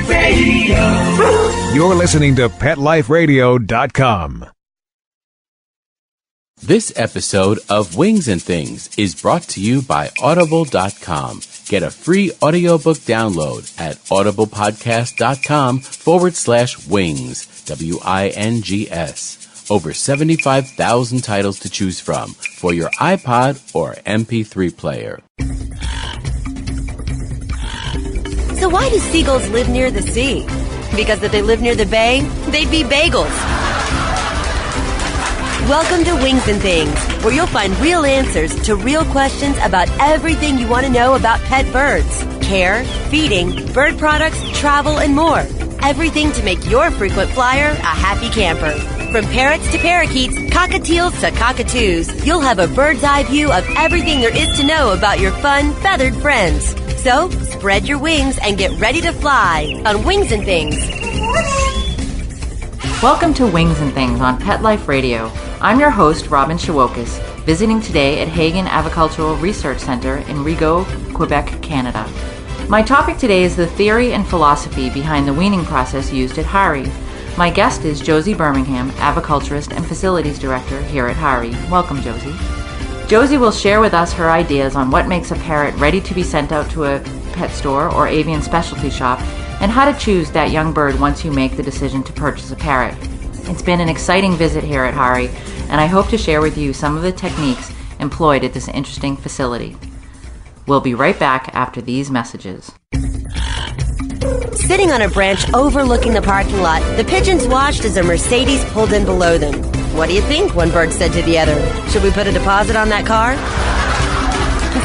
Life Radio. You're listening to PetLifeRadio.com. This episode of Wings and Things is brought to you by Audible.com. Get a free audiobook download at audiblepodcast.com/wings, WINGS. Over 75,000 titles to choose from for your iPod or MP3 player. So why do seagulls live near the sea? Because if they lived near the bay, they'd be bagels. Welcome to Wings and Things, where you'll find real answers to real questions about everything you want to know about pet birds. Care, feeding, bird products, travel, and more. Everything to make your frequent flyer a happy camper. From parrots to parakeets, cockatiels to cockatoos, you'll have a bird's eye view of everything there is to know about your fun, feathered friends. So, spread your wings and get ready to fly on Wings and Things. Welcome to Wings and Things on Pet Life Radio. I'm your host, Robin Shewokis, visiting today at Hagen Avicultural Research Center in Rigaud, Quebec, Canada. My topic today is the theory and philosophy behind the weaning process used at Hari. My guest is Josee Bermingham, aviculturist and facilities director here at Hari. Welcome, Josee. Josee will share with us her ideas on what makes a parrot ready to be sent out to a pet store or avian specialty shop, and how to choose that young bird once you make the decision to purchase a parrot. It's been an exciting visit here at Hari, and I hope to share with you some of the techniques employed at this interesting facility. We'll be right back after these messages. Sitting on a branch overlooking the parking lot, the pigeons watched as a Mercedes pulled in below them. "What do you think?" one bird said to the other. "Should we put a deposit on that car?"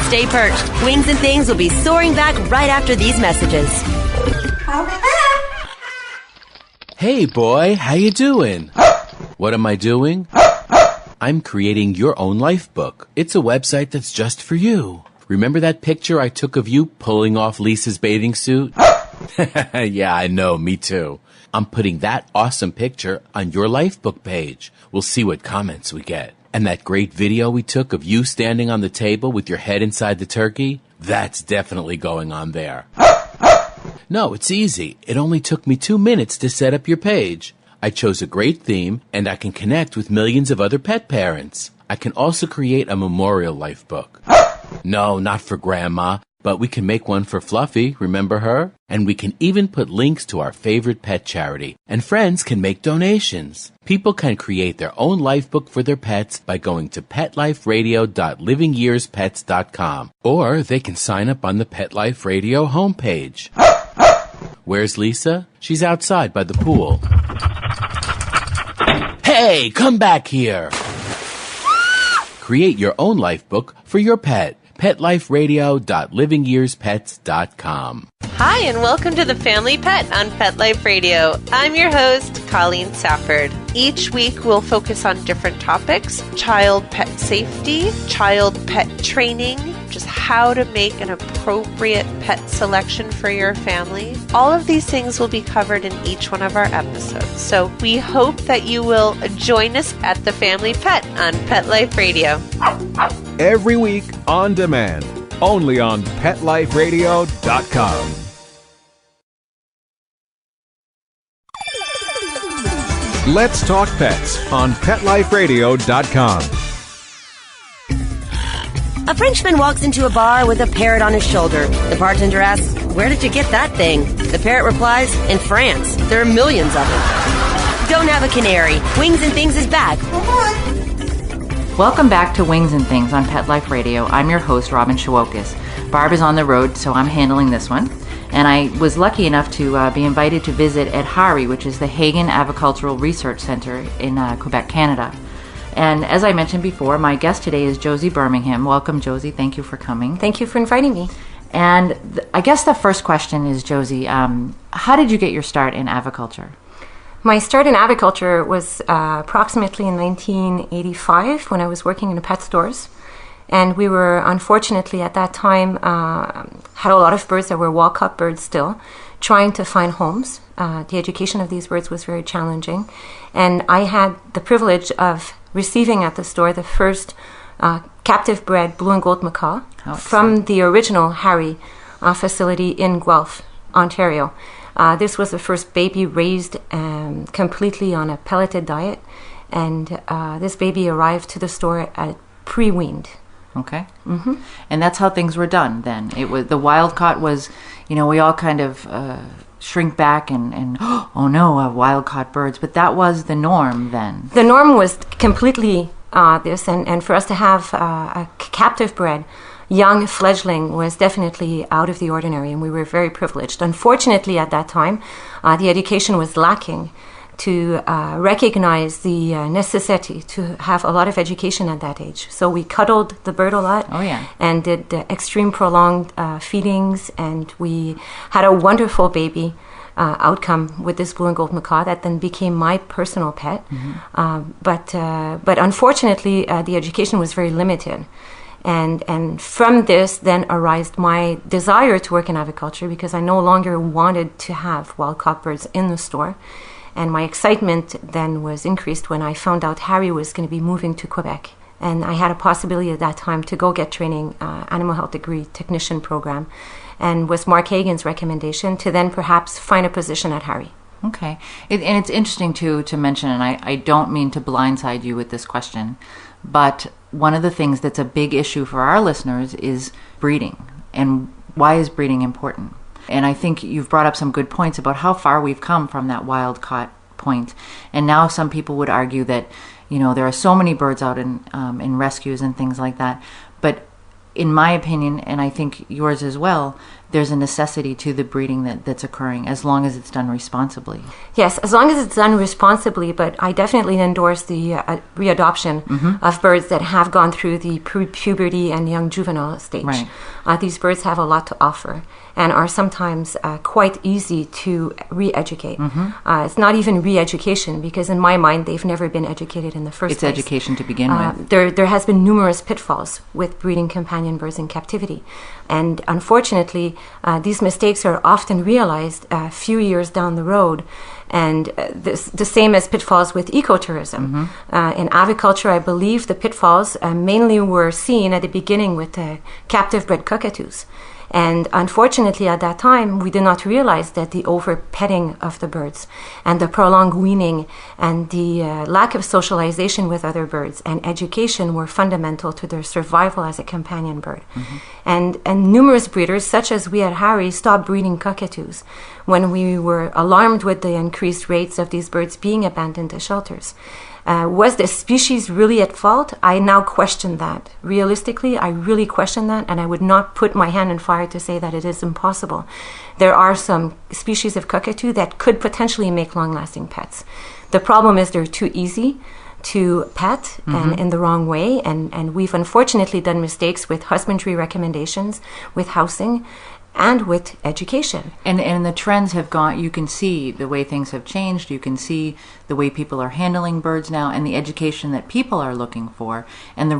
Stay perched. Wings and Things will be soaring back right after these messages. Hey boy, how you doing? What am I doing? I'm creating your own life book. It's a website that's just for you. Remember that picture I took of you pulling off Lisa's bathing suit? Yeah, I know, me too. I'm putting that awesome picture on your life book page. We'll see what comments we get. And that great video we took of you standing on the table with your head inside the turkey? That's definitely going on there. No, it's easy. It only took me 2 minutes to set up your page. I chose a great theme, and I can connect with millions of other pet parents. I can also create a memorial life book. No, not for Grandma, but we can make one for Fluffy, remember her? And we can even put links to our favorite pet charity, and friends can make donations. People can create their own life book for their pets by going to petliferadio.livingyearspets.com, or they can sign up on the Pet Life Radio homepage. Where's Lisa? She's outside by the pool. Hey, come back here! Create your own life book for your pet. petliferadio.livingyearspets.com. Hi, and welcome to The Family Pet on Pet Life Radio. I'm your host, Colleen Safford. Each week, we'll focus on different topics: child pet safety, child pet training, just how to make an appropriate pet selection for your family. All of these things will be covered in each one of our episodes. So we hope that you will join us at The Family Pet on Pet Life Radio. Every week on demand, only on PetLifeRadio.com. Let's Talk Pets on PetLifeRadio.com. A Frenchman walks into a bar with a parrot on his shoulder. The bartender asks, "Where did you get that thing?" The parrot replies, "In France. There are millions of them." Don't have a canary. Wings and Things is back. Welcome back to Wings and Things on Pet Life Radio. I'm your host, Robin Shewokis. Barb is on the road, so I'm handling this one. And I was lucky enough to be invited to visit at Hari, which is the Hagen Avicultural Research Center in Quebec, Canada. And as I mentioned before, my guest today is Josee Bermingham. Welcome, Josee. Thank you for coming. Thank you for inviting me. And I guess the first question is, Josee, how did you get your start in aviculture? My start in aviculture was approximately in 1985 when I was working in the pet stores. And we were, unfortunately, at that time, had a lot of birds that were walk-up birds still, trying to find homes. The education of these birds was very challenging. And I had the privilege of receiving at the store the first captive-bred blue and gold macaw from the original Hari facility in Guelph, Ontario. This was the first baby raised completely on a pelleted diet, and this baby arrived to the store at pre-weaned. Okay. Mm-hmm. And that's how things were done then. It was the wild caught was, we all kind of shrink back and oh no, wild caught birds, but that was the norm then. The norm was completely this, and for us to have a captive bred young fledgling was definitely out of the ordinary, and we were very privileged. Unfortunately, at that time, the education was lacking to recognize the necessity to have a lot of education at that age. So we cuddled the bird a lot. Oh, yeah. And did extreme prolonged feedings, and we had a wonderful baby outcome with this blue and gold macaw that then became my personal pet. Mm-hmm. But unfortunately, the education was very limited. And from this then arose my desire to work in aviculture, because I no longer wanted to have wild-caught birds in the store. And my excitement then was increased when I found out Harry was going to be moving to Quebec. And I had a possibility at that time to go get training, animal health degree technician program, and was Mark Hagen's recommendation to then perhaps find a position at Harry. Okay. And it's interesting to mention, and I don't mean to blindside you with this question, but one of the things that's a big issue for our listeners is breeding. And why is breeding important? And I think you've brought up some good points about how far we've come from that wild-caught point. And now some people would argue that, there are so many birds out in rescues and things like that. But in my opinion, and I think yours as well, there's a necessity to the breeding that's occurring as long as it's done responsibly. Yes, as long as it's done responsibly, but I definitely endorse the readoption of birds that have gone through the puberty and young juvenile stage. Right. These birds have a lot to offer and are sometimes quite easy to re-educate. It's not even re-education, because in my mind, they've never been educated in the first place. It's education to begin with. There has been numerous pitfalls with breeding companion birds in captivity. And unfortunately, these mistakes are often realized a few years down the road. And the same as pitfalls with ecotourism. In aviculture, I believe the pitfalls mainly were seen at the beginning with captive bred cockatoos. And unfortunately, at that time, we did not realize that the over-petting of the birds and the prolonged weaning and the lack of socialization with other birds and education were fundamental to their survival as a companion bird. And numerous breeders, such as we at Harry, stopped breeding cockatoos when we were alarmed with the increased rates of these birds being abandoned to shelters. Was the species really at fault? I now question that. Realistically, I really question that, and I would not put my hand in fire to say that it is impossible. There are some species of cockatoo that could potentially make long-lasting pets. The problem is they're too easy to pet and in the wrong way, and we've unfortunately done mistakes with husbandry recommendations, with housing, and with education. And the trends have gone, you can see the way things have changed, you can see the way people are handling birds now, and the education that people are looking for. And the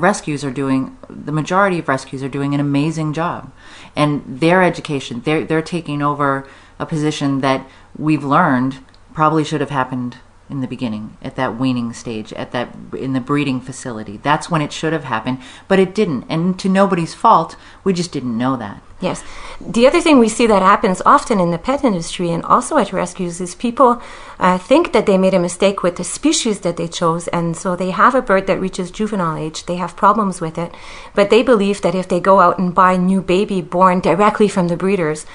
majority of rescues are doing an amazing job. And their education, they're taking over a position that we've learned probably should have happened in the beginning, at that weaning stage, in the breeding facility. That's when it should have happened, but it didn't. And to nobody's fault, we just didn't know that. Yes. The other thing we see that happens often in the pet industry and also at rescues is people think that they made a mistake with the species that they chose, and so they have a bird that reaches juvenile age, they have problems with it, but they believe that if they go out and buy a new baby born directly from the breeders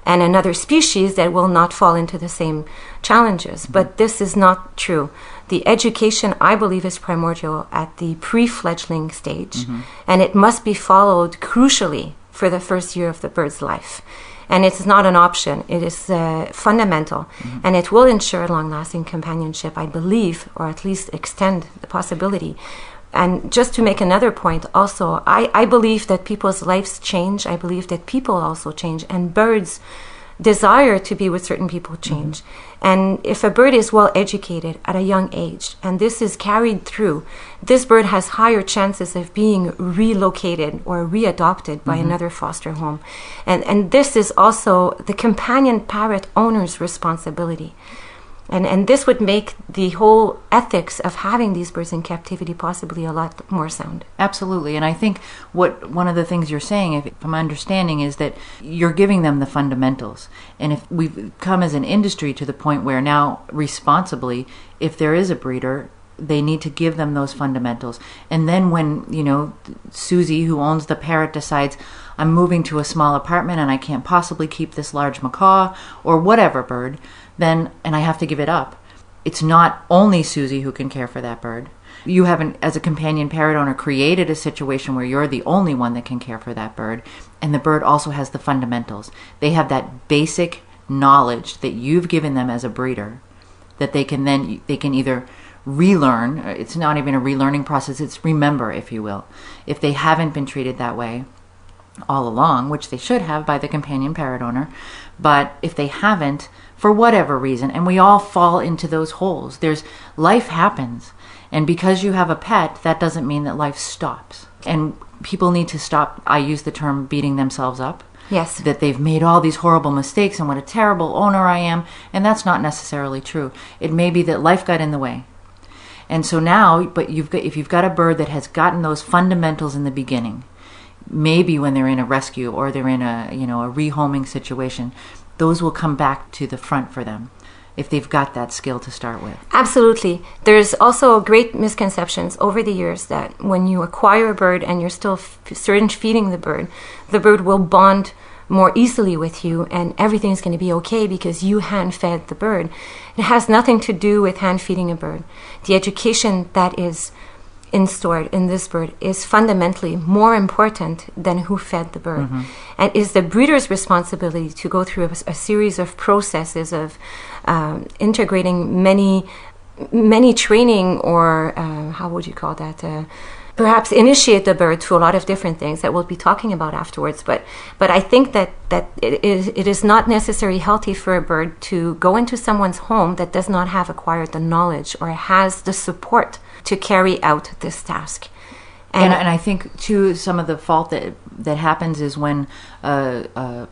and another species, that will not fall into the same challenges. But this is not true. The education, I believe, is primordial at the pre-fledgling stage, and it must be followed crucially for the first year of the bird's life. And it's not an option. It is fundamental. And it will ensure long-lasting companionship, I believe, or at least extend the possibility. And just to make another point also, I believe that people's lives change. I believe that people also change. And birds' desire to be with certain people change. And if a bird is well educated at a young age, and this is carried through, this bird has higher chances of being relocated or readopted by another foster home. And this is also the companion parrot owner's responsibility. And this would make the whole ethics of having these birds in captivity possibly a lot more sound. Absolutely. And I think one of the things you're saying, if I'm understanding, is that you're giving them the fundamentals. And if we've come as an industry to the point where now, responsibly, if there is a breeder, they need to give them those fundamentals. And then when, Susie, who owns the Parrot, decides, I'm moving to a small apartment and I can't possibly keep this large macaw or whatever bird, then, and I have to give it up. It's not only Susie who can care for that bird. You haven't, as a companion parrot owner, created a situation where you're the only one that can care for that bird. And the bird also has the fundamentals. They have that basic knowledge that you've given them as a breeder that they can either relearn. It's not even a relearning process. It's remember, if you will. If they haven't been treated that way all along, which they should have by the companion parrot owner, but if they haven't, for whatever reason, and we all fall into those holes. Life happens. And because you have a pet, that doesn't mean that life stops. And people need to stop, I use the term beating themselves up. Yes. That they've made all these horrible mistakes and what a terrible owner I am. And that's not necessarily true. It may be that life got in the way. And so now, if you've got a bird that has gotten those fundamentals in the beginning, maybe when they're in a rescue or they're in a rehoming situation, those will come back to the front for them if they've got that skill to start with. Absolutely. There's also great misconceptions over the years that when you acquire a bird and you're still syringe feeding the bird will bond more easily with you and everything's going to be okay because you hand fed the bird. It has nothing to do with hand feeding a bird. The education that is instaured in this bird is fundamentally more important than who fed the bird. Mm-hmm. And is the breeder's responsibility to go through a series of processes of integrating many training or how would you call that? Perhaps initiate the bird to a lot of different things that we'll be talking about afterwards. But I think that it is not necessarily healthy for a bird to go into someone's home that does not have acquired the knowledge or has the support to carry out this task. And I think, too, some of the fault that happens is when a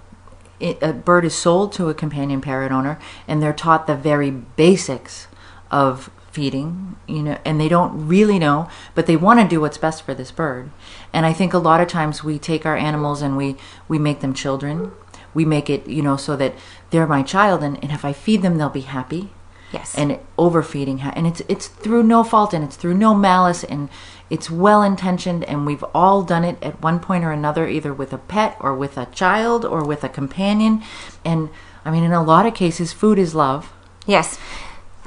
bird is sold to a companion parrot owner and they're taught the very basics of feeding, and they don't really know, but they want to do what's best for this bird. And I think a lot of times we take our animals and we make them children. We make it, so that they're my child, and if I feed them, they'll be happy. Yes. And overfeeding, and it's through no fault, and it's through no malice, and it's well-intentioned, and we've all done it at one point or another, either with a pet or with a child or with a companion. And, in a lot of cases, food is love. Yes.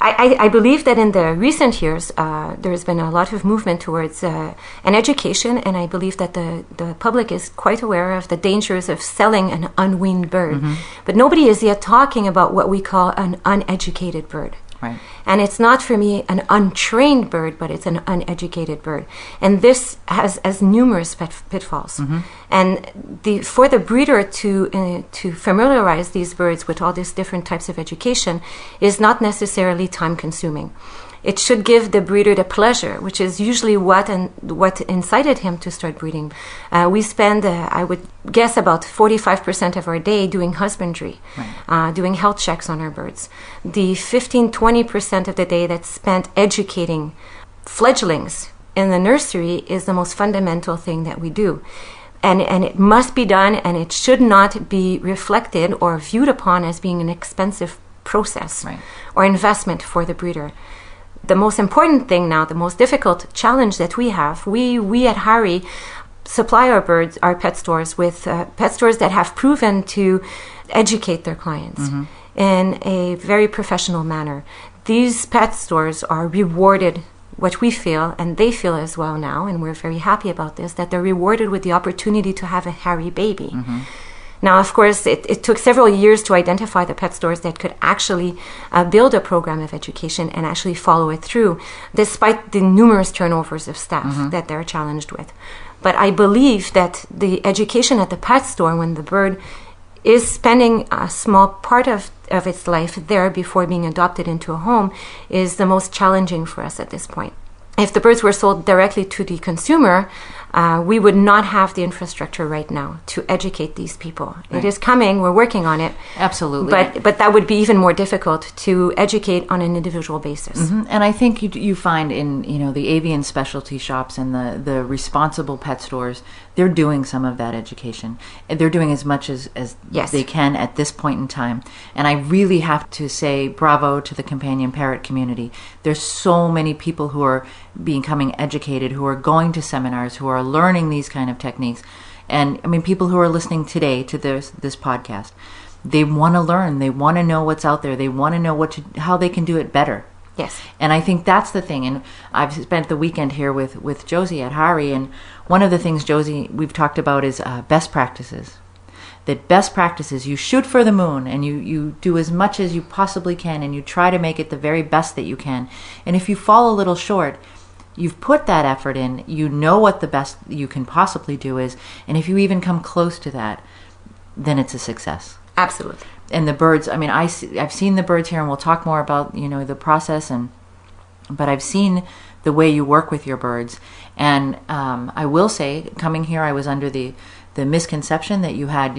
I believe that in the recent years, there has been a lot of movement towards an education, and I believe that the public is quite aware of the dangers of selling an unweaned bird. Mm-hmm. But nobody is yet talking about what we call an uneducated bird. Right. And it's not for me an untrained bird, but it's an uneducated bird. And this has numerous pitfalls. Mm-hmm. And for the breeder to familiarize these birds with all these different types of education is not necessarily time consuming. It should give the breeder the pleasure, which is usually what incited him to start breeding. We spend, I would guess, about 45% of our day doing husbandry, right. Doing health checks on our birds. The 15-20% of the day that's spent educating fledglings in the nursery is the most fundamental thing that we do. And it must be done, and it should not be reflected or viewed upon as being an expensive process, right. or investment for the breeder. The most important thing now, the most difficult challenge that we have, we at Harry supply our pet stores with pet stores that have proven to educate their clients mm-hmm. in a very professional manner. These pet stores are rewarded, what we feel, and they feel as well now, and we're very happy about this, that they're rewarded with the opportunity to have a Harry baby. Mm-hmm. Now, of course, it took several years to identify the pet stores that could actually build a program of education and actually follow it through, despite the numerous turnovers of staff mm-hmm. that they're challenged with. But I believe that the education at the pet store, when the bird is spending a small part of its life there before being adopted into a home, is the most challenging for us at this point. If the birds were sold directly to the consumer, we would not have the infrastructure right now to educate these people. Right. It is coming. We're working on it. Absolutely. But that would be even more difficult to educate on an individual basis. Mm-hmm. And I think you find in the avian specialty shops and the responsible pet stores, they're doing some of that education. They're doing as much as yes. they can at this point in time. And I really have to say bravo to the companion parrot community. There's so many people who are becoming educated, who are going to seminars, who are learning these kind of techniques. And I mean, people who are listening today to this podcast, they want to learn. They want to know what's out there. They want to know how they can do it better. Yes. And I think that's the thing. And I've spent the weekend here with Josee at Hari, and one of the things, Josee, we've talked about is best practices. That best practices, you shoot for the moon and you do as much as you possibly can and you try to make it the very best that you can. And if you fall a little short, you've put that effort in, you know what the best you can possibly do is, and if you even come close to that, then it's a success. Absolutely. And the birds, I mean, I've seen the birds here, and we'll talk more about, the process, but I've seen the way you work with your birds. And I will say, coming here, I was under the misconception that you had,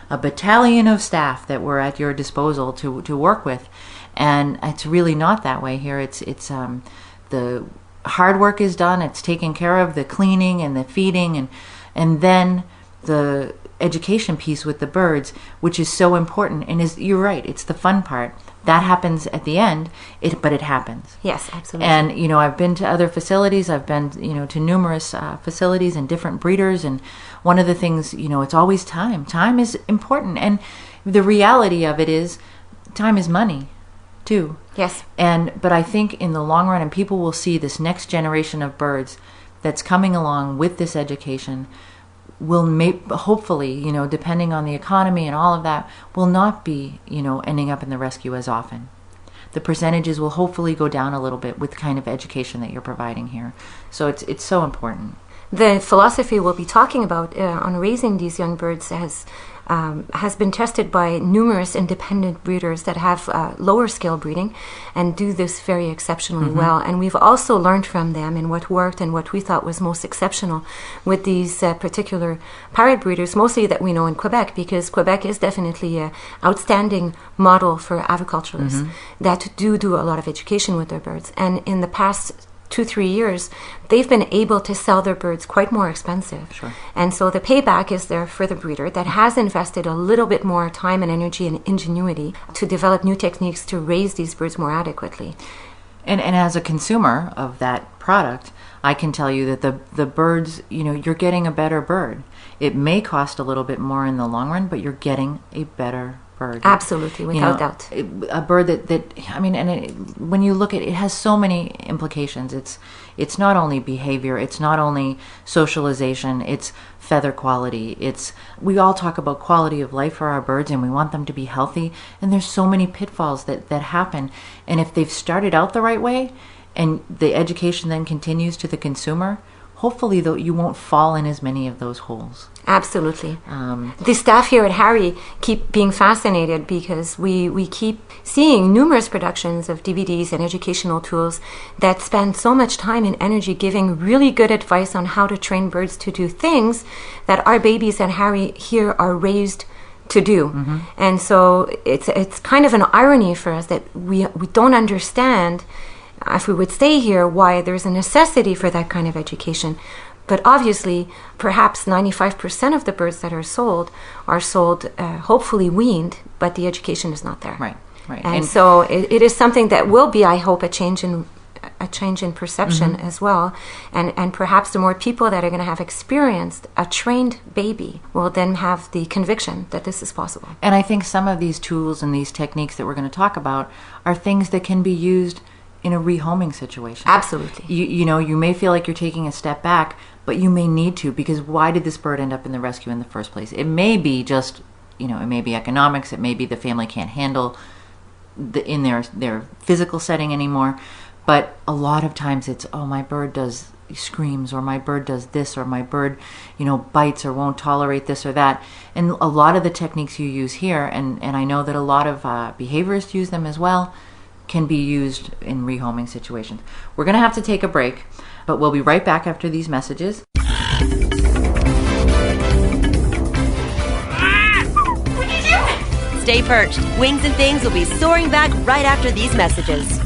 a battalion of staff that were at your disposal to work with. And it's really not that way here. It's the hard work is done. It's taken care of, the cleaning and the feeding, and then the education piece with the birds, which is so important. And you're right, it's the fun part. That happens at the end, but it happens. Yes, absolutely. And, I've been to other facilities. I've been, to numerous facilities and different breeders. And one of the things, it's always time. Time is important. And the reality of it is time is money, too. Yes. But I think in the long run, and people will see this next generation of birds that's coming along with this education will hopefully, depending on the economy and all of that, will not be, ending up in the rescue as often. The percentages will hopefully go down a little bit with the kind of education that you're providing here. So it's so important. The philosophy we'll be talking about on raising these young birds has been tested by numerous independent breeders that have lower scale breeding and do this very exceptionally well. And we've also learned from them in what worked and what we thought was most exceptional with these particular parrot breeders, mostly that we know in Quebec, because Quebec is definitely an outstanding model for aviculturists that do a lot of education with their birds. And in the past 2-3 years, they've been able to sell their birds quite more expensive. Sure. And so the payback is there for the breeder that has invested a little bit more time and energy and ingenuity to develop new techniques to raise these birds more adequately. And as a consumer of that product, I can tell you that the birds, you're getting a better bird. It may cost a little bit more in the long run, but you're getting a better bird. Absolutely, without doubt. A bird when you look at it, it has so many implications. It's not only behavior, it's not only socialization, it's feather quality. We all talk about quality of life for our birds, and we want them to be healthy. And there's so many pitfalls that happen. And if they've started out the right way, and the education then continues to the consumer, hopefully you won't fall in as many of those holes. Absolutely. The staff here at Hari keep being fascinated because we keep seeing numerous productions of DVDs and educational tools that spend so much time and energy giving really good advice on how to train birds to do things that our babies at Hari here are raised to do. And so it's kind of an irony for us that we don't understand, if we would stay here, why there's a necessity for that kind of education. But obviously, perhaps 95% of the birds that are sold hopefully weaned, but the education is not there. Right. And so it is something that will be, I hope, a change in perception as well. And perhaps the more people that are going to have experienced a trained baby will then have the conviction that this is possible. And I think some of these tools and these techniques that we're going to talk about are things that can be used in a rehoming situation. Absolutely. You may feel like you're taking a step back, but you may need to, because why did this bird end up in the rescue in the first place? It may be just, it may be economics, it may be the family can't handle in their physical setting anymore, but a lot of times it's, my bird screams, or my bird does this, or my bird, bites or won't tolerate this or that. And a lot of the techniques you use here, and I know that a lot of behaviorists use them as well, can be used in rehoming situations. We're going to have to take a break, but we'll be right back after these messages. stay perched. Wings and Things will be soaring back right after these messages.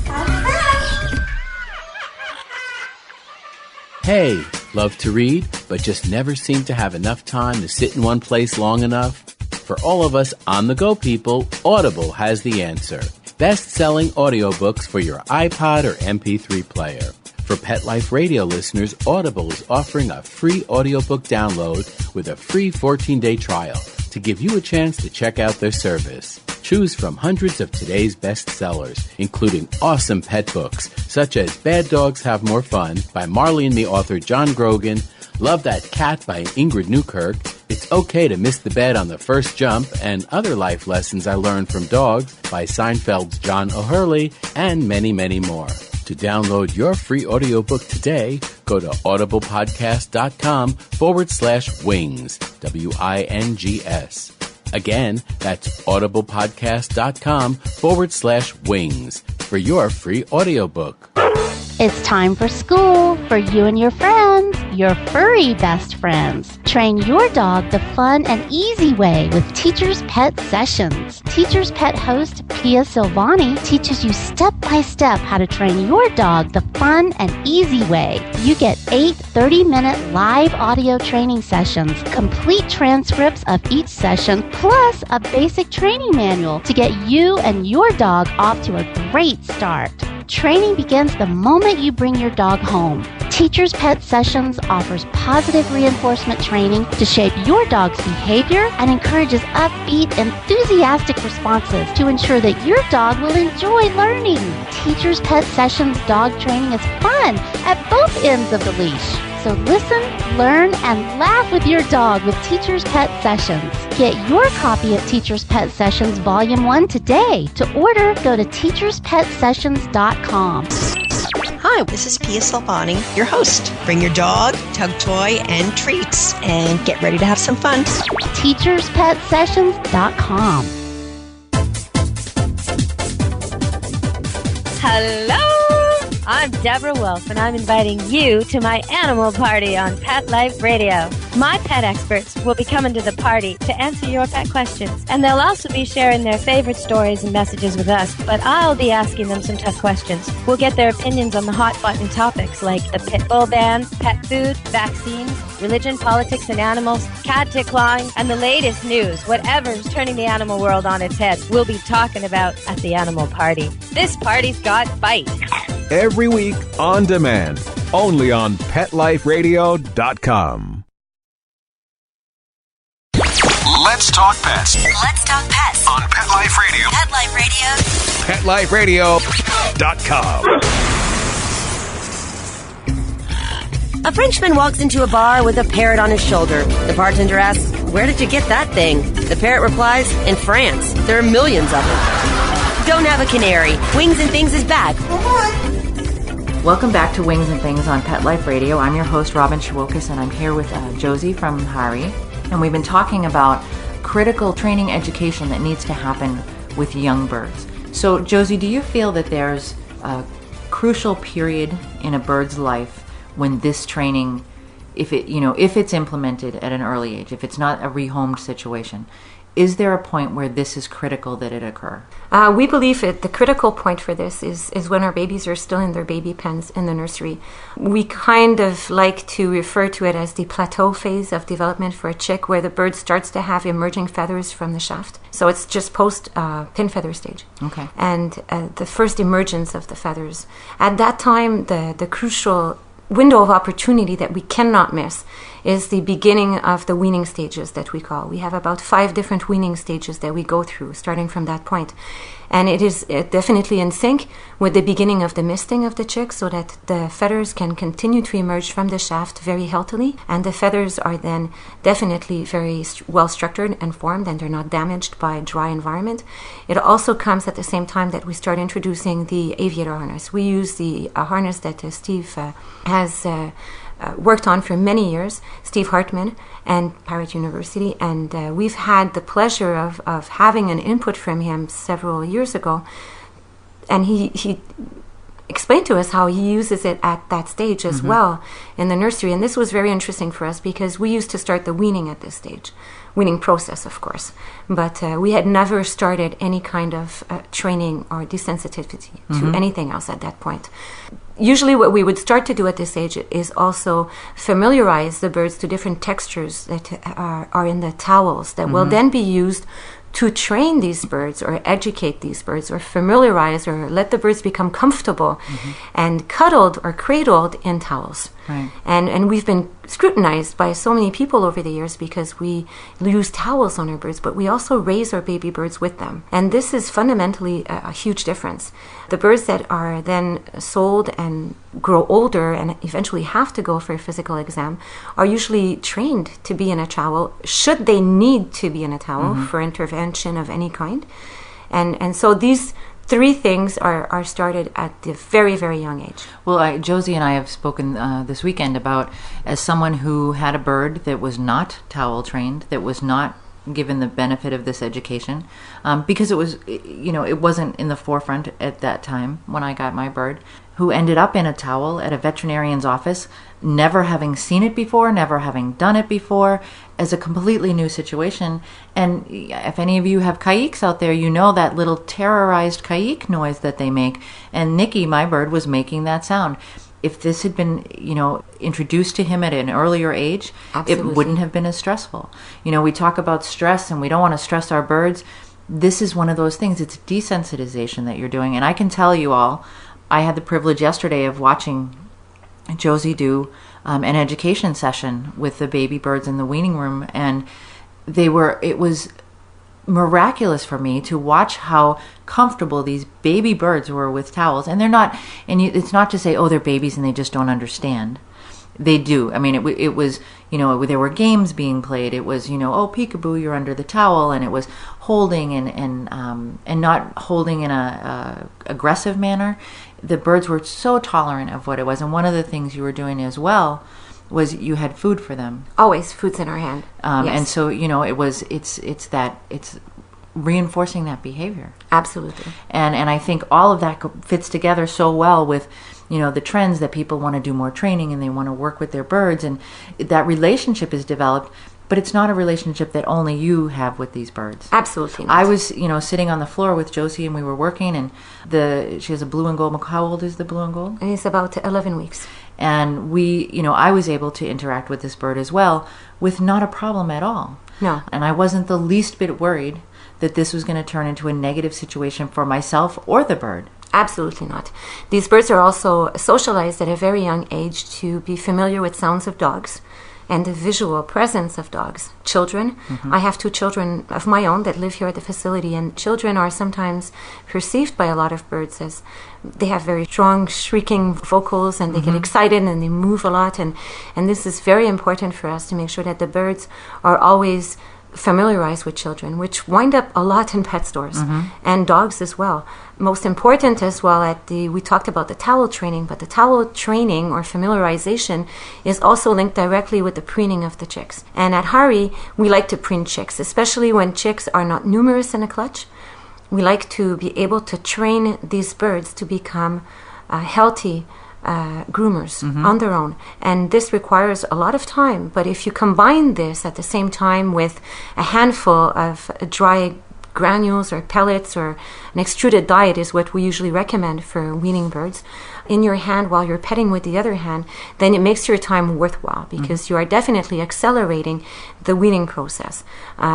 Hey, love to read, but just never seem to have enough time to sit in one place long enough? For all of us on-the-go people, Audible has the answer. Best-selling audiobooks for your iPod or MP3 player. For Pet Life Radio listeners, Audible is offering a free audiobook download with a free 14-day trial to give you a chance to check out their service. Choose from hundreds of today's bestsellers, including awesome pet books, such as Bad Dogs Have More Fun by Marley and Me author John Grogan, Love That Cat by Ingrid Newkirk, It's Okay to Miss the Bed on the First Jump, and Other Life Lessons I Learned from Dogs by Seinfeld's John O'Hurley, and many, many more. To download your free audiobook today, go to audiblepodcast.com/wings, WINGS. Again, that's audiblepodcast.com/wings for your free audiobook. It's time for school for you and your friends, your furry best friends. Train your dog the fun and easy way with Teacher's Pet Sessions. Teacher's Pet host Pia Silvani teaches you step-by-step how to train your dog the fun and easy way. You get 8 30-minute live audio training sessions, complete transcripts of each session, plus a basic training manual to get you and your dog off to a great start. Training begins the moment you bring your dog home. Teacher's Pet Sessions offers positive reinforcement training to shape your dog's behavior and encourages upbeat, enthusiastic responses to ensure that your dog will enjoy learning. Teacher's Pet Sessions dog training is fun at both ends of the leash. So listen, learn, and laugh with your dog with Teacher's Pet Sessions. Get your copy of Teacher's Pet Sessions Volume 1 today. To order, go to teacherspetsessions.com. Hi, this is Pia Silvani, your host. Bring your dog, tug toy, and treats, and get ready to have some fun. teacherspetsessions.com. Hello! I'm Deborah Wolf, and I'm inviting you to my animal party on Pet Life Radio. My pet experts will be coming to the party to answer your pet questions, and they'll also be sharing their favorite stories and messages with us, but I'll be asking them some tough questions. We'll get their opinions on the hot-button topics like the pit bull ban, pet food, vaccines, religion, politics, and animals, cat tick clawing, and the latest news. Whatever's turning the animal world on its head, we'll be talking about at the animal party. This party's got bite. Every week on demand, only on PetLifeRadio.com. Let's talk pets Let's talk pets on Pet Life Radio. Pet Life Radio. PetLifeRadio.com. A Frenchman walks into a bar with a parrot on his shoulder. The bartender asks, "Where did you get that thing?" The parrot replies, "In France. There are millions of them." Don't have a canary. Wings and Things is back. Welcome back to Wings and Things on Pet Life Radio. I'm your host, Robin Shewokis, and I'm here with Josee from Hari. And we've been talking about critical training education that needs to happen with young birds. So, Josee, do you feel that there's a crucial period in a bird's life when this training, if it's implemented at an early age, if it's not a rehomed situation, is there a point where this is critical that it occur? We believe the critical point for this is when our babies are still in their baby pens in the nursery. We kind of like to refer to it as the plateau phase of development for a chick, where the bird starts to have emerging feathers from the shaft. So it's just post pin feather stage. Okay. And the first emergence of the feathers. At that time, the crucial window of opportunity that we cannot miss is the beginning of the weaning stages that we call. We have about 5 different weaning stages that we go through starting from that point. And it is definitely in sync with the beginning of the misting of the chick, so that the feathers can continue to emerge from the shaft very healthily, and the feathers are then definitely very well structured and formed, and they're not damaged by dry environment. It also comes at the same time that we start introducing the aviator harness. We use the harness that Steve has worked on for many years, Steve Hartman and Parrot University, and we've had the pleasure of having an input from him several years ago, and he explained to us how he uses it at that stage as well in the nursery. And this was very interesting for us because we used to start the weaning at this stage. weaning process, of course. But we had never started any kind of training or desensitivity to anything else at that point. Usually what we would start to do at this age is also familiarize the birds to different textures that are in the towels that will then be used to train these birds or educate these birds or familiarize or let the birds become comfortable and cuddled or cradled in towels. Right. And we've been scrutinized by so many people over the years because we use towels on our birds, but we also raise our baby birds with them. And this is fundamentally a huge difference. The birds that are then sold and grow older and eventually have to go for a physical exam are usually trained to be in a towel, should they need to be in a towel for intervention of any kind. And so these 3 things are started at the very, very young age. Well, Josee and I have spoken this weekend about, as someone who had a bird that was not towel trained, that was not given the benefit of this education, because it was, it wasn't in the forefront at that time when I got my bird, who ended up in a towel at a veterinarian's office, never having seen it before, never having done it before, as a completely new situation. And if any of you have kayaks out there, you know that little terrorized kayak noise that they make. And Nikki, my bird, was making that sound. If this had been, introduced to him at an earlier age, Absolutely. It wouldn't have been as stressful. We talk about stress and we don't want to stress our birds. This is one of those things. It's desensitization that you're doing. And I can tell you all, I had the privilege yesterday of watching Josee do an education session with the baby birds in the weaning room, and it was miraculous for me to watch how comfortable these baby birds were with towels. And they're not, it's not to say, oh, they're babies and they just don't understand. They do. I mean, it was, there were games being played. It was, oh, peekaboo, you're under the towel, and it was holding and not holding in a aggressive manner. The birds were so tolerant of what it was. And one of the things you were doing as well was you had food for them. Always food's in our hand. Yes. And so, it's reinforcing that behavior. Absolutely. And I think all of that fits together so well with, the trends that people want to do more training and they want to work with their birds, and that relationship is developed. But it's not a relationship that only you have with these birds. Absolutely not. I was, sitting on the floor with Josee, and we were working, and she has a blue and gold. How old is the blue and gold? He's about 11 weeks. And I was able to interact with this bird as well with not a problem at all. No. And I wasn't the least bit worried that this was going to turn into a negative situation for myself or the bird. Absolutely not. These birds are also socialized at a very young age to be familiar with sounds of dogs and the visual presence of dogs. Children, I have 2 children of my own that live here at the facility, and children are sometimes perceived by a lot of birds as they have very strong shrieking vocals, and they get excited and they move a lot, and this is very important for us to make sure that the birds are always familiarized with children, which wind up a lot in pet stores, and dogs as well. Most important as well we talked about the towel training, but the towel training or familiarization is also linked directly with the preening of the chicks. And at Hari, we like to preen chicks, especially when chicks are not numerous in a clutch. We like to be able to train these birds to become healthy groomers on their own, and this requires a lot of time. But if you combine this at the same time with a handful of dry granules or pellets, or an extruded diet is what we usually recommend for weaning birds, in your hand while you're petting with the other hand, then it makes your time worthwhile, because you are definitely accelerating the weaning process.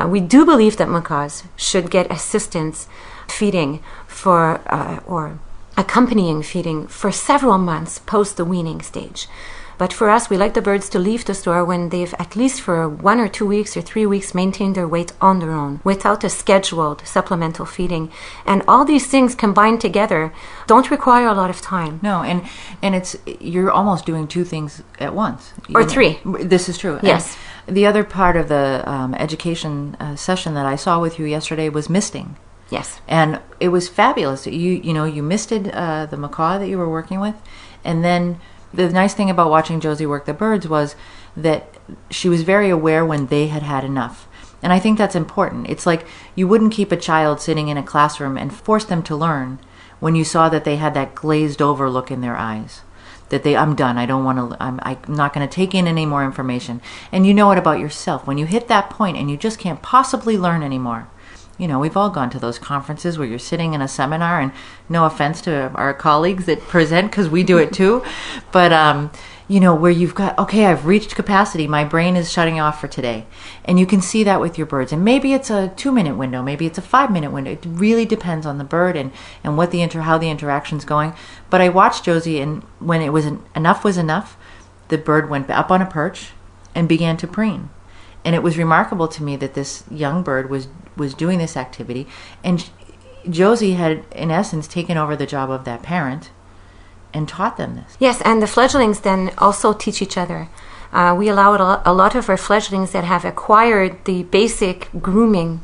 We do believe that macaws should get assistance feeding for or accompanying feeding for several months post the weaning stage. But for us, we like the birds to leave the store when they've, at least for 1 or 2 weeks or 3 weeks, maintained their weight on their own without a scheduled supplemental feeding. And all these things combined together don't require a lot of time. No, and it's, you're almost doing 2 things at once. Or 3. This is true. Yes. And the other part of the education session that I saw with you yesterday was misting. Yes. And it was fabulous. You misted the macaw that you were working with, and then the nice thing about watching Josee work the birds was that she was very aware when they had had enough. And I think that's important. It's like you wouldn't keep a child sitting in a classroom and force them to learn when you saw that they had that glazed over look in their eyes. that I'm done. I don't want to, I'm not going to take in any more information. And you know it about yourself. When you hit that point and you just can't possibly learn anymore, you know, we've all gone to those conferences where you're sitting in a seminar, and no offense to our colleagues that present, because we do it too, but, you know, where you've got, okay, I've reached capacity. My brain is shutting off for today. And you can see that with your birds. And maybe it's a 2-minute window. Maybe it's a 5-minute window. It really depends on the bird and what how the interaction's going. But I watched Josee, and when it was enough was enough, the bird went up on a perch and began to preen. And it was remarkable to me that this young bird was doing this activity. And Josee had, in essence, taken over the job of that parent and taught them this. Yes, and the fledglings then also teach each other. We allow a lot of our fledglings that have acquired the basic grooming,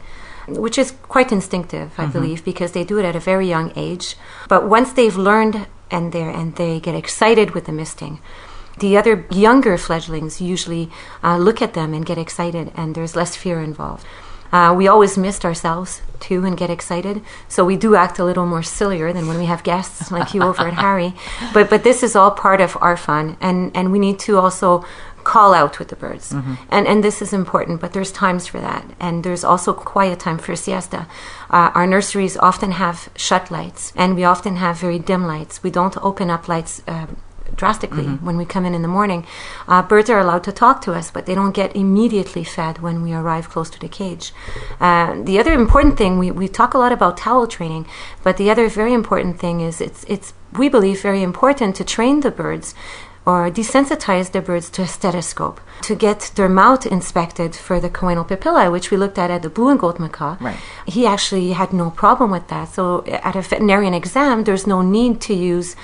which is quite instinctive, I believe, because they do it at a very young age. But once they've learned and they get excited with the misting, the other younger fledglings usually look at them and get excited, and there's less fear involved. We always mist ourselves too and get excited, so we do act a little more sillier than when we have guests like you over at Harry. But this is all part of our fun, and we need to also call out with the birds, and this is important. But there's times for that, and there's also quiet time for siesta. Our nurseries often have shut lights, and we often have very dim lights. We don't open up lights drastically when we come in the morning. Birds are allowed to talk to us, but they don't get immediately fed when we arrive close to the cage. The other important thing, we talk a lot about towel training, but the other very important thing is it's we believe very important to train the birds or desensitize the birds to a stethoscope, to get their mouth inspected for the choanal papillae, which we looked at the blue and gold macaw. Right. He actually had no problem with that. So at a veterinarian exam, there's no need to use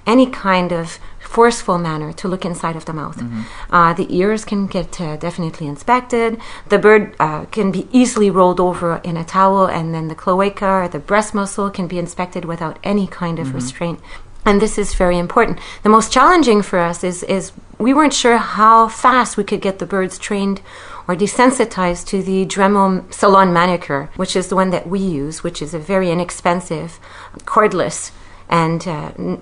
any kind of forceful manner to look inside of the mouth. The ears can get definitely inspected. The bird can be easily rolled over in a towel, and then the cloaca or the breast muscle can be inspected without any kind of restraint. And this is very important. The most challenging for us is we weren't sure how fast we could get the birds trained or desensitized to the Dremel salon manicure, which is the one that we use, which is a very inexpensive, cordless, and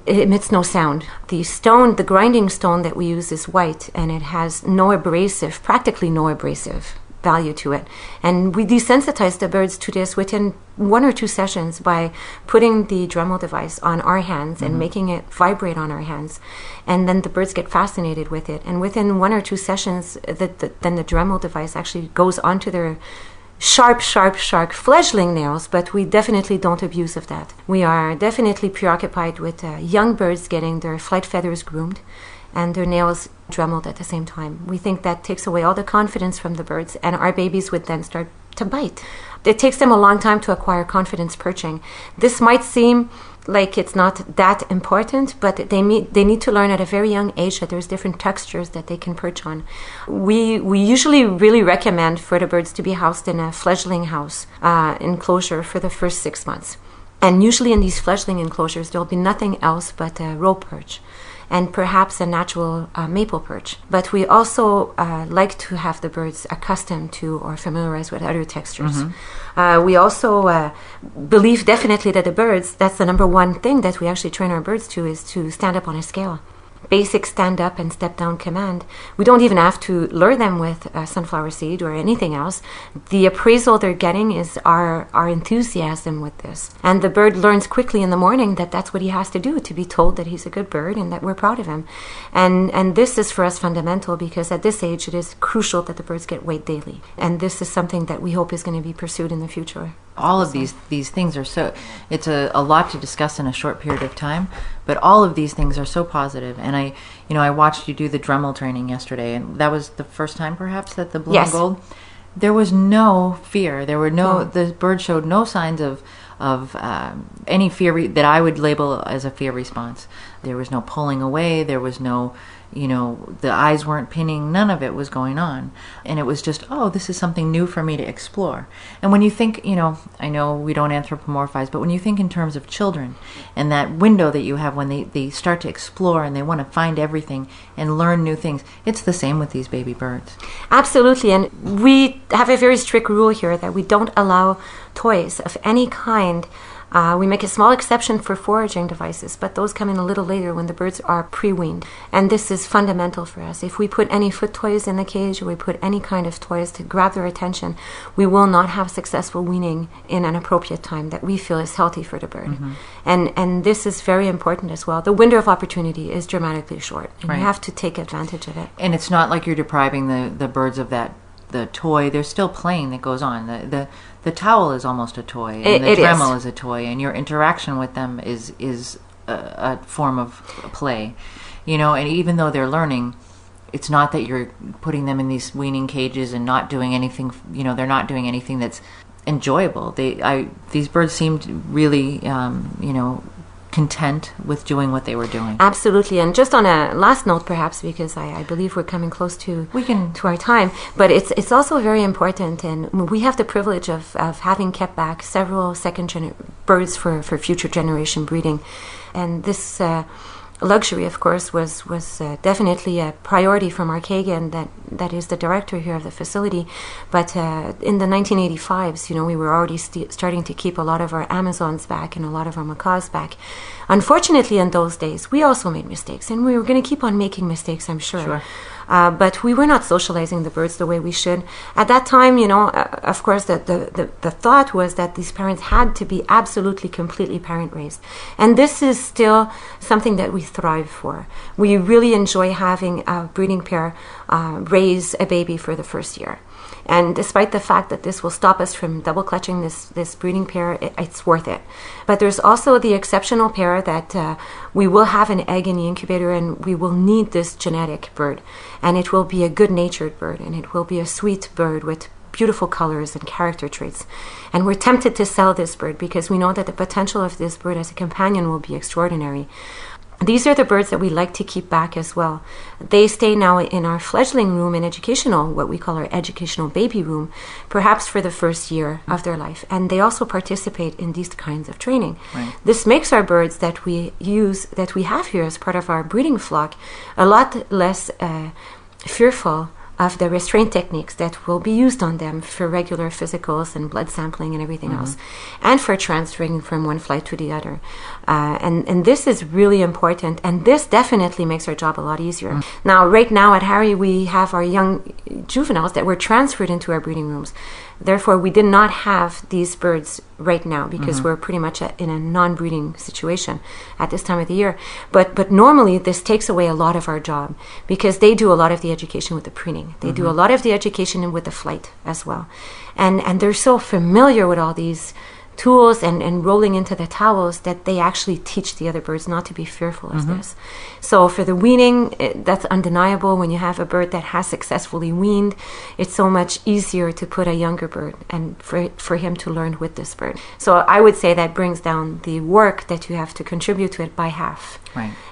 it emits no sound. The stone, the grinding stone that we use is white, and it has no abrasive, practically no abrasive value to it. And we desensitize the birds to this within 1 or 2 sessions by putting the Dremel device on our hands and making it vibrate on our hands. And then the birds get fascinated with it. And within 1 or 2 sessions, then the Dremel device actually goes onto their sharp fledgling nails, but we definitely don't abuse of that. We are definitely preoccupied with young birds getting their flight feathers groomed and their nails dremeled at the same time. We think that takes away all the confidence from the birds, and our babies would then start to bite. It takes them a long time to acquire confidence perching. This might seem like it's not that important, but they need to learn at a very young age that there's different textures that they can perch on. We usually really recommend for the birds to be housed in a fledgling house enclosure for the first 6 months. And usually in these fledgling enclosures, there'll be nothing else but a rope perch and perhaps a natural maple perch. But we also like to have the birds accustomed to or familiarized with other textures. We also believe definitely that the birds, that's the number one thing that we actually train our birds to, is to stand up on a scale. Basic stand up and step down command. We don't even have to lure them with sunflower seed or anything else. The appraisal they're getting is our enthusiasm with this. And the bird learns quickly in the morning that that's what he has to do to be told that he's a good bird and that we're proud of him. And this is for us fundamental, because at this age it is crucial that the birds get weighed daily. And this is something that we hope is going to be pursued in the future. All of these things are so, it's a lot to discuss in a short period of time, but all of these things are so positive. And I watched you do the Dremel training yesterday, and that was the first time perhaps that the blue and gold, there was no fear. There were the bird showed no signs of any fear that I would label as a fear response. There was no pulling away. There was no, the eyes weren't pinning. None of it was going on. And it was just, this is something new for me to explore. And when you think, I know we don't anthropomorphize, but when you think in terms of children and that window that you have when they start to explore and they want to find everything and learn new things, it's the same with these baby birds. Absolutely. And we have a very strict rule here that we don't allow toys of any kind We make a small exception for foraging devices, but those come in a little later when the birds are pre-weaned. And this is fundamental for us. If we put any foot toys in the cage, or we put any kind of toys to grab their attention, we will not have successful weaning in an appropriate time that we feel is healthy for the bird. And this is very important as well. The window of opportunity is dramatically short, and you have to take advantage of it. And it's not like you're depriving the birds of the toy. There's still playing that goes on. The towel is almost a toy, and the Dremel is a toy, and your interaction with them is a form of play, and even though they're learning, it's not that you're putting them in these weaning cages and not doing anything, they're not doing anything that's enjoyable. These birds seemed really, content with doing what they were doing. Absolutely. And just on a last note, perhaps, because I believe we're coming close to our time, but it's also very important, and we have the privilege of having kept back several birds for future generation breeding. And this luxury, of course, was definitely a priority from Mark Hagen, that is the director here of the facility. But in the 1985s, we were already starting to keep a lot of our Amazons back and a lot of our macaws back. Unfortunately, in those days, we also made mistakes, and we were going to keep on making mistakes, I'm sure. But we were not socializing the birds the way we should. At that time, of course, the thought was that these parents had to be absolutely, completely parent-raised. And this is still something that we thrive for. We really enjoy having a breeding pair raise a baby for the first year. And despite the fact that this will stop us from double clutching this breeding pair, it's worth it. But there's also the exceptional pair that we will have an egg in the incubator, and we will need this genetic bird. And it will be a good-natured bird, and it will be a sweet bird with beautiful colors and character traits. And we're tempted to sell this bird because we know that the potential of this bird as a companion will be extraordinary. These are the birds that we like to keep back as well. They stay now in our fledgling room in educational, what we call our educational baby room, perhaps for the first year of their life. And they also participate in these kinds of training. This makes our birds that we have here as part of our breeding flock, a lot less fearful of the restraint techniques that will be used on them for regular physicals and blood sampling and everything else, and for transferring from one flight to the other. And this is really important, and this definitely makes our job a lot easier. Now, right now at Harry, we have our young juveniles that were transferred into our breeding rooms. Therefore, we did not have these birds right now because we're pretty much in a non-breeding situation at this time of the year. But normally, this takes away a lot of our job because they do a lot of the education with the preening. They do a lot of the education with the flight as well. And they're so familiar with all these tools and rolling into the towels that they actually teach the other birds not to be fearful of this. So for the weaning, that's undeniable. When you have a bird that has successfully weaned, it's so much easier to put a younger bird and for him to learn with this bird. So I would say that brings down the work that you have to contribute to it by half.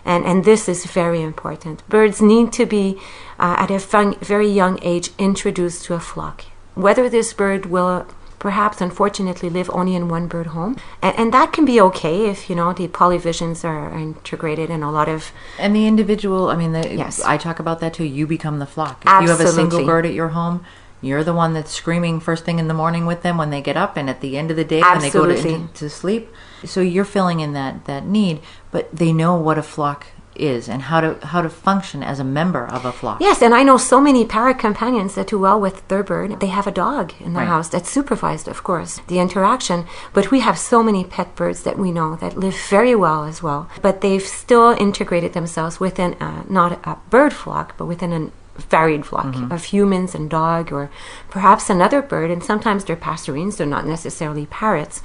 And this is very important. Birds need to be at a very young age introduced to a flock. Whether this bird will perhaps, unfortunately, live only in one bird home. And that can be okay if, the polyvisions are integrated in a lot of... And the individual, I talk about that too, you become the flock. If you have a single bird at your home, you're the one that's screaming first thing in the morning with them when they get up and at the end of the day when they go to sleep. So you're filling in that need, but they know what a flock is and how to function as a member of a flock. Yes, and I know so many parrot companions that do well with their bird. They have a dog in the house that's supervised, of course, the interaction. But we have so many pet birds that we know that live very well as well. But they've still integrated themselves within not a bird flock, but within a varied flock of humans and dog, or perhaps another bird. And sometimes they're passerines, they're not necessarily parrots.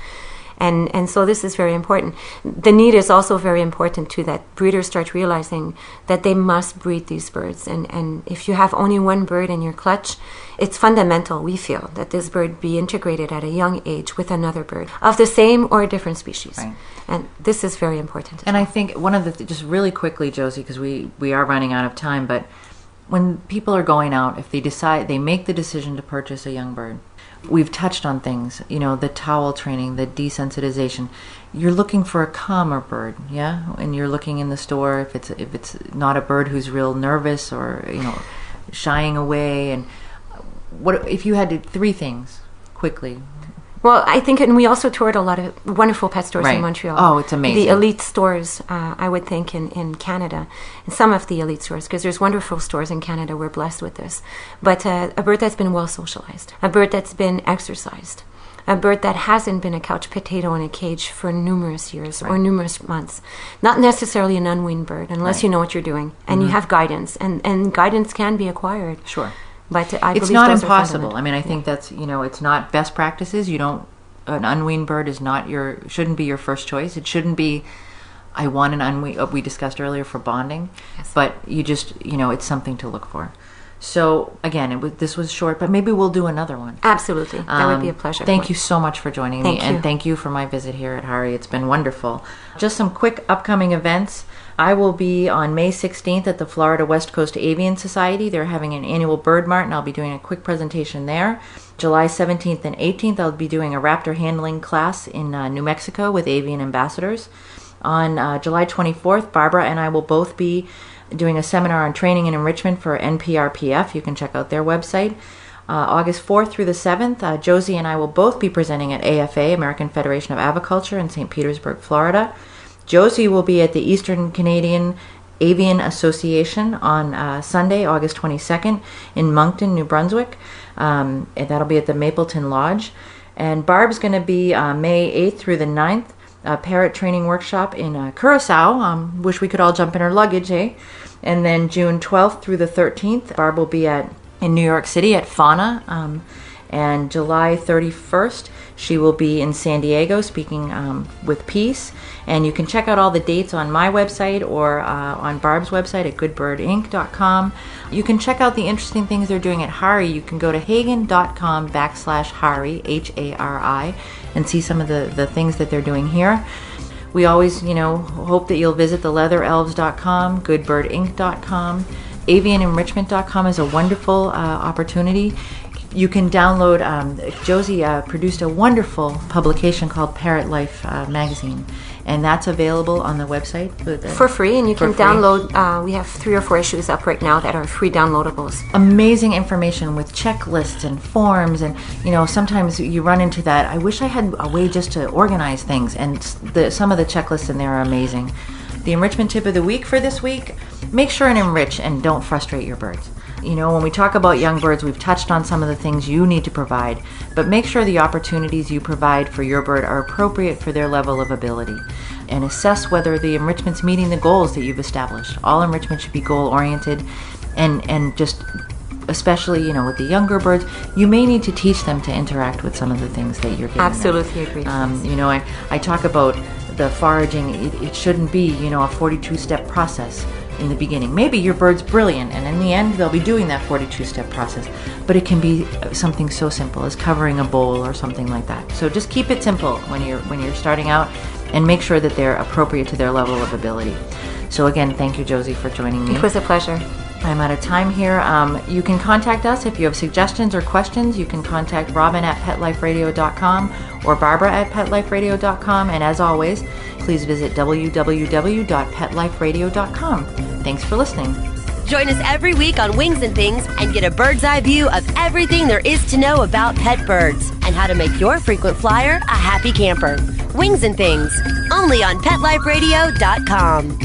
And so this is very important. The need is also very important too, that breeders start realizing that they must breed these birds. And if you have only one bird in your clutch, it's fundamental, we feel, that this bird be integrated at a young age with another bird of the same or different species. And this is very important. And I think one of the, just really quickly, Josee, because we are running out of time, but when people are going out, if they make the decision to purchase a young bird, we've touched on things, the towel training, the desensitization. You're looking for a calmer bird, and you're looking in the store if it's not a bird who's real nervous or shying away. And what if you had to, 3 things quickly? Well, I think, and we also toured a lot of wonderful pet stores in Montreal. Oh, it's amazing. The elite stores, I would think, in Canada. And some of the elite stores, because there's wonderful stores in Canada. We're blessed with this. But a bird that's been well socialized, a bird that's been exercised, a bird that hasn't been a couch potato in a cage for numerous years or numerous months. Not necessarily an unweaned bird, unless you know what you're doing and you have guidance. And guidance can be acquired. Sure. But it's not impossible. I mean, I think that's, it's not best practices. An unweaned bird shouldn't be your first choice. It shouldn't be, I want an unweaned, we discussed earlier, for bonding. Yes. But you just, it's something to look for. So again, this was short, but maybe we'll do another one. Absolutely. That would be a pleasure. Thank you so much for joining me. And thank you for my visit here at Hari. It's been wonderful. Just some quick upcoming events. I will be on May 16th at the Florida West Coast Avian Society. They're having an annual bird mart, and I'll be doing a quick presentation there. July 17th and 18th, I'll be doing a raptor handling class in New Mexico with avian ambassadors. On July 24th, Barbara and I will both be doing a seminar on training and enrichment for NPRPF. You can check out their website. August 4th through the 7th, Josee and I will both be presenting at AFA, American Federation of Aviculture, in St. Petersburg, Florida. Josee will be at the Eastern Canadian Avian Association on Sunday, August 22nd, in Moncton, New Brunswick. And that'll be at the Mapleton Lodge. And Barb's going to be May 8th through the 9th, a Parrot training workshop in Curacao. Wish we could all jump in our luggage, eh? And then June 12th through the 13th, Barb will be in New York City at Fauna. And July 31st, she will be in San Diego speaking with Peace. And you can check out all the dates on my website or on Barb's website at goodbirdinc.com. You can check out the interesting things they're doing at Hari. You can go to hagen.com/Hari, Hari, and see some of the things that they're doing here. We always, hope that you'll visit the leatherelves.com, goodbirdinc.com. Avianenrichment.com is a wonderful opportunity. You can download, Josee produced a wonderful publication called Parrot Life magazine, and that's available on the website. For free, and you can download, we have 3 or 4 issues up right now that are free downloadables. Amazing information with checklists and forms, and sometimes you run into that. I wish I had a way just to organize things, and some of the checklists in there are amazing. The enrichment tip of the week for this week: make sure and enrich and don't frustrate your birds. When we talk about young birds, we've touched on some of the things you need to provide, but make sure the opportunities you provide for your bird are appropriate for their level of ability, and assess whether the enrichment's meeting the goals that you've established. All enrichment should be goal-oriented, and just especially, with the younger birds, you may need to teach them to interact with some of the things that you're giving Absolutely them. agree. I talk about the foraging. It shouldn't be, a 42-step process in the beginning. Maybe your bird's brilliant, and in the end they'll be doing that 42-step process, but it can be something so simple as covering a bowl or something like that. So just keep it simple when you're starting out, and make sure that they're appropriate to their level of ability. So again, thank you, Josee, for joining me. It was a pleasure. I'm out of time here. You can contact us if you have suggestions or questions. You can contact Robin at PetLifeRadio.com or Barbara at PetLifeRadio.com. And as always, please visit www.PetLifeRadio.com. Thanks for listening. Join us every week on Wings and Things and get a bird's eye view of everything there is to know about pet birds and how to make your frequent flyer a happy camper. Wings and Things, only on PetLifeRadio.com.